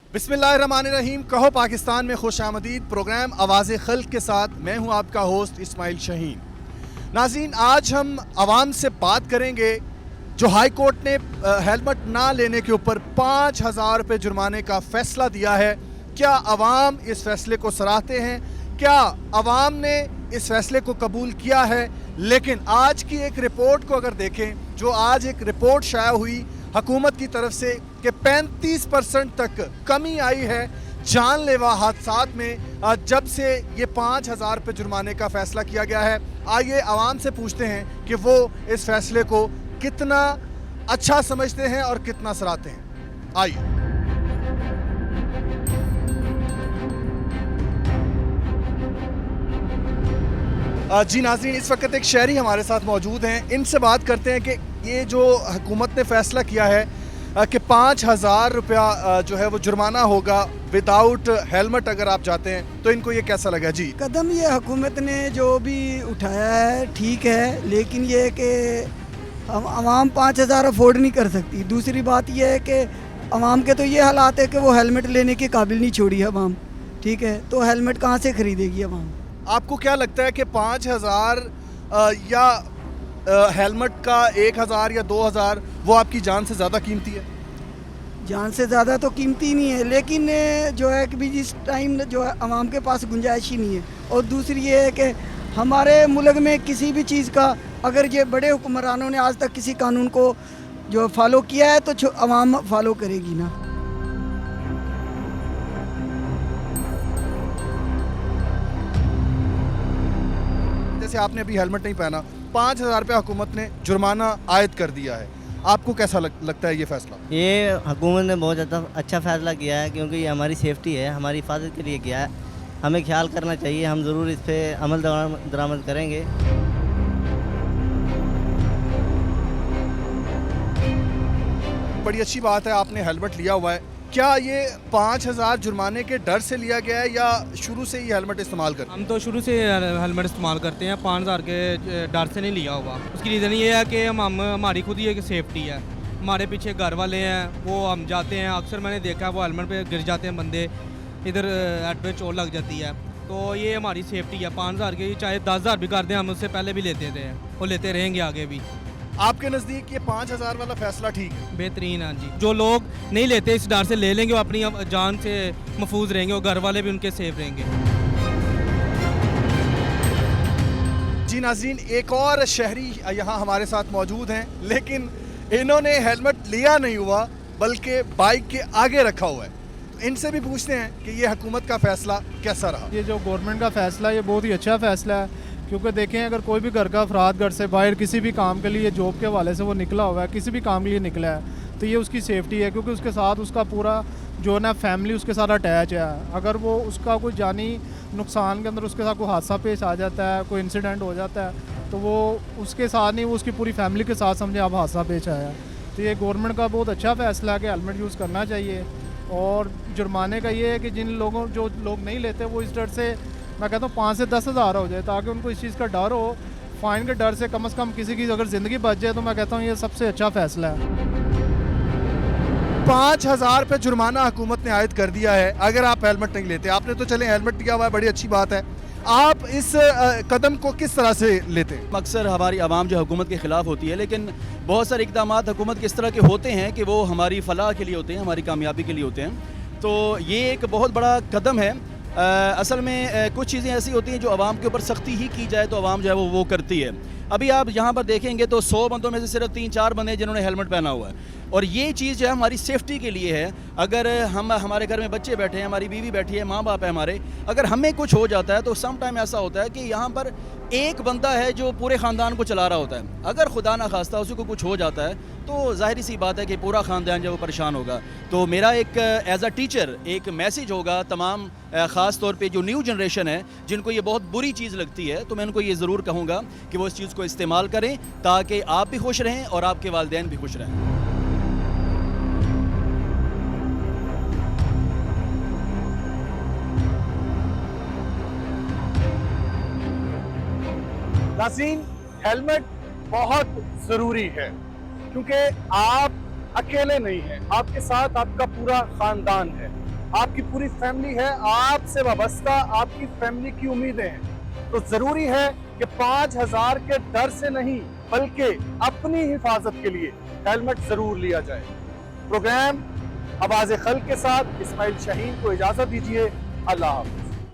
बिस्मिल्लाहिर्रहमानिर्रहीम। कहो पाकिस्तान में खुश आमदीद। प्रोग्राम आवाज़ खल्क के साथ मैं हूँ आपका होस्ट इस्माइल शहीन। नाज़रीन, आज हम आवाम से बात करेंगे जो हाई कोर्ट ने हेलमेट ना लेने के ऊपर 5,000 रुपये जुर्माने का फ़ैसला दिया है। क्या आवाम इस फ़ैसले को सराहते हैं? क्या आवाम ने इस फ़ैसले को कबूल किया है? लेकिन आज की एक रिपोर्ट को अगर देखें, जो आज एक रिपोर्ट शाया हुई हुकूमत की तरफ से कि 35% तक कमी आई है जानलेवा हादसात में जब से ये 5,000 रुपये जुर्माने का फ़ैसला किया गया है। आइए आवाम से पूछते हैं कि वो इस फ़ैसले को कितना अच्छा समझते हैं और कितना सराहते हैं। आइए। जी नाज़रीन, इस वक्त एक शहरी हमारे साथ मौजूद हैं। इनसे बात करते हैं कि ये जो हुकूमत ने फ़ैसला किया है कि 5,000 रुपया जो है वो जुर्माना होगा विदाउट हेलमेट अगर आप जाते हैं, तो इनको ये कैसा लगा? जी, कदम ये हुकूमत ने जो भी उठाया है ठीक है, लेकिन ये है कि हम आवाम 5,000 अफोर्ड नहीं कर सकती। दूसरी बात ये है कि आवाम के तो ये हालात है कि वो हेलमेट लेने के काबिल नहीं छोड़ी है आवाम, ठीक है, तो हेलमेट कहाँ से ख़रीदेगी आवाम? आपको क्या लगता है कि 5,000 या हेलमेट का 1,000 या 2,000 वो आपकी जान से ज़्यादा कीमती है? जान से ज़्यादा तो कीमती नहीं है, लेकिन जो है कि भी जिस टाइम जो है आवाम के पास गुंजाइश ही नहीं है। और दूसरी ये है कि हमारे मुल्क में किसी भी चीज़ का अगर ये बड़े हुक्मरानों ने आज तक किसी कानून को जो फॉलो किया है तो आवाम फॉलो करेगी ना। जैसे आपने अभी हेलमेट नहीं पहना, 5,000 रुपया हुकूमत ने जुर्माना आयद कर दिया है, आपको कैसा लगता है ये फ़ैसला? ये हुकूमत ने बहुत ज़्यादा अच्छा फ़ैसला किया है, क्योंकि ये हमारी सेफ्टी है, हमारी हिफाजत के लिए किया है। हमें ख्याल करना चाहिए, हम ज़रूर इस पर अमल दरामद करेंगे। बड़ी अच्छी बात है आपने हेलमेट लिया हुआ है। क्या ये 5,000 जुर्माने के डर से लिया गया है या शुरू से ही हेलमेट इस्तेमाल करते हैं? हम तो शुरू से हेलमेट इस्तेमाल करते हैं, 5,000 के डर से नहीं लिया हुआ। उसकी रीज़न ये है कि हमारी खुद ही एक सेफ्टी है। हमारे पीछे घर वाले हैं, वो हम जाते हैं, अक्सर मैंने देखा है वो हेलमेट पे गिर जाते हैं बंदे, इधर हेड पे चोट लग जाती है। तो ये हमारी सेफ्टी है। 5,000 की चाहे 10,000 भी कर दें, हम उससे पहले भी लेते थे और लेते रहेंगे आगे भी। आपके नज़दीक ये 5,000 वाला फ़ैसला ठीक है? बेहतरीन है जी। जो लोग नहीं लेते इस डर से ले लेंगे, वो अपनी जान से महफूज रहेंगे और घर वाले भी उनके सेफ रहेंगे। जी नाज़रीन, एक और शहरी यहाँ हमारे साथ मौजूद हैं, लेकिन इन्होंने हेलमेट लिया नहीं हुआ बल्कि बाइक के आगे रखा हुआ है। तो इनसे भी पूछते हैं कि ये हुकूमत का फ़ैसला कैसा रहा? ये जो गवर्नमेंट का फ़ैसला है ये बहुत ही अच्छा फ़ैसला है, क्योंकि देखें अगर कोई भी घर का अफराद घर से बाहर किसी भी काम के लिए, जॉब के हवाले से वो निकला हुआ है, किसी भी काम के लिए निकला है, तो ये उसकी सेफ्टी है, क्योंकि उसके साथ उसका पूरा जो है ना फैमिली उसके साथ अटैच है। अगर वो उसका कोई जानी नुकसान के अंदर उसके साथ कोई हादसा पेश आ जाता है, कोई इंसिडेंट हो जाता है, तो वो उसके साथ नहीं, वो उसकी पूरी फैमिली के साथ समझे आप हादसा पेश आया। तो ये गवर्नमेंट का बहुत अच्छा फ़ैसला है कि हेलमेट यूज़ करना चाहिए। और जुर्माने का ये है कि जिन लोगों जो लोग नहीं लेते वो इस डर से, मैं कहता हूँ 5 से 10,000 हो जाए, ताकि उनको इस चीज़ का डर हो। फ़ाइन के डर से कम कम किसी की अगर ज़िंदगी बच जाए तो मैं कहता हूँ ये सबसे अच्छा फ़ैसला है। 5,000 रुपये जुर्माना हुकूमत ने आयद कर दिया है अगर आप हेलमेट नहीं लेते। आपने तो चले हेलमेट लिया हुआ है, बड़ी अच्छी बात है। आप इस कदम को किस तरह से लेते हैं? अक्सर हमारी आवाम जो हुकूमत के ख़िलाफ़ होती है, लेकिन बहुत सारे इक़दाम हुकूमत के इस तरह के होते हैं कि वो हमारी फ़लाह के लिए होते हैं, हमारी कामयाबी के लिए होते हैं। तो ये एक बहुत बड़ा कदम है। असल में कुछ चीज़ें ऐसी होती हैं जो आवाम के ऊपर सख्ती ही की जाए तो आवाम जो है वो करती है। अभी आप यहाँ पर देखेंगे तो 100 बंदों में से सिर्फ 3-4 बंदे जिन्होंने हेलमेट पहना हुआ है, और ये चीज़ जो है हमारी सेफ्टी के लिए है। अगर हमारे घर में बच्चे बैठे हैं, हमारी बीवी बैठी है, माँ बाप है हमारे, अगर हमें कुछ हो जाता है तो सम टाइम ऐसा होता है कि यहाँ पर एक बंदा है जो पूरे ख़ानदान को चला रहा होता है। अगर खुदा ना खास्ता उसी को कुछ हो जाता है तो ज़ाहिर सी बात है कि पूरा ख़ानदान जो वो परेशान होगा। तो मेरा एक एज अ टीचर एक मैसेज होगा तमाम ख़ास तौर पे जो न्यू जनरेशन है जिनको ये बहुत बुरी चीज़ लगती है, तो मैं उनको ये ज़रूर कहूँगा कि वो इस चीज़ को इस्तेमाल करें ताकि आप भी खुश रहें और आपके वालिदैन भी खुश रहें। नाज़रीन, हेलमेट बहुत ज़रूरी है क्योंकि आप अकेले नहीं हैं, आपके साथ आपका पूरा ख़ानदान है। आपकी पूरी फैमिली है, आपसे वाबस्ता आपकी फैमिली की उम्मीदें हैं, तो जरूरी है कि 5000 के डर से नहीं बल्कि अपनी हिफाजत के लिए हेलमेट जरूर लिया जाए। प्रोग्राम आवाज़ खल्क के साथ इस्माइल शाहीन को इजाजत दीजिए। अल्लाह हाफ़िज़।